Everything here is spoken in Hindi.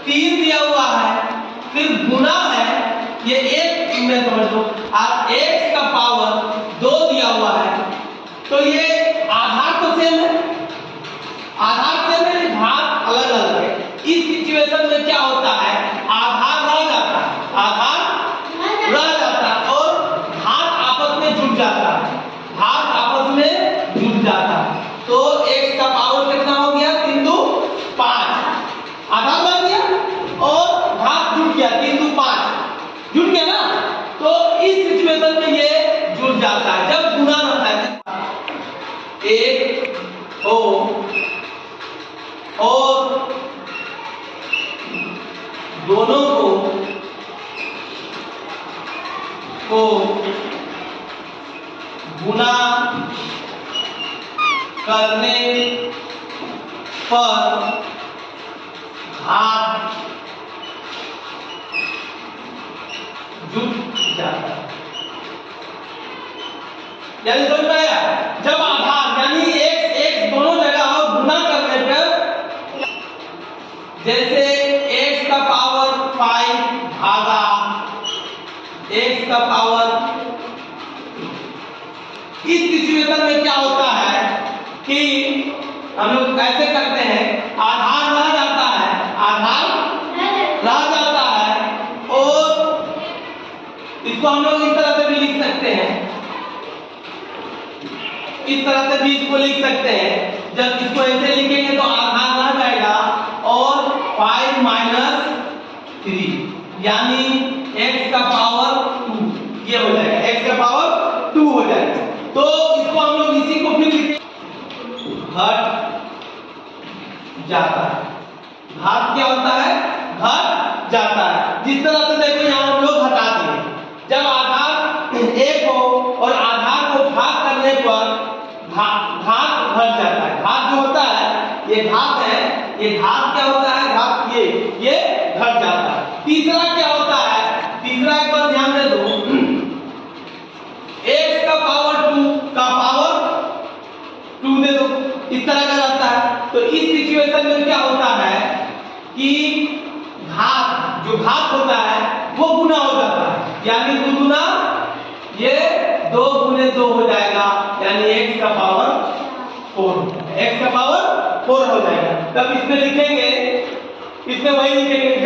3 दिया हुआ है, फिर गुना है, ये 1 में समझ लो, और x का पावर 2 दिया हुआ है, तो ये आधार तो सेम है, आधार सेम है, घात अलग अलग है। इस सिचुएशन में क्या होता है, आधार रह जाता है, आधार रह जाता है और घात आपस में जुड़ जाता है, घात आपस में जुड़ जाता है। तो x का पावर कितना हो गया, 3 2 5, आधार बन गया और घात जुड़ गया, 3 2 5 जुड़ गया ना। तो इस सिचुएशन में ये जुड़ जाता है जब गुना रहता है, एक हो और दोनों को गुना करने पर घात जुड़ जाता है। यानी समझ में आया, जब आधार यानी एक दोनों जगह गुना करने पर, जैसे x का पावर 5 भागा x का पावर, इस सिचुएशन में क्या होता है कि हम लोग ऐसे करते हैं, आधार रह जाता है, आधार रह जाता है और इसको हम लोग इस तरह से भी लिख सकते हैं, इस तरह से भी इसको लिख सकते हैं। जब इसको ऐसे लिखेंगे तो आधार रह जाएगा और 5 - 3 यानी x का पावर 2 ये हो जाएगा, x का पावर 2 हो जाएगा। तो इसको हम लोग इसी को फिर लिखेंगे, घट जाता है, घात क्या होता है, घट जाता है। जिस तरह से देखो यहाँ हम लोग घटा दिए, जब आधार 1 हो और आधार को घात करने पर घात घट जाता है, घात जो होता है ये घात है, ये घात क्या होता है, घात ये घट जाता है। तीसरा क्या होता है, तीसरा एक बार ध्यान दे दो, x का पावर 2 का पावर 2 दे दो, इस तरह का जाता है। तो इस सिचुएशन में क्या होता है कि घात जो घात होता है वो गुना हो जाता है, यानी 2 गुना ये 2 गुने 2 हो जाएगा, यानी x का पावर 4, x का पावर 4 हो जाएगा। तब इसमें लिखेंगे, इसमें वही लिखेंगे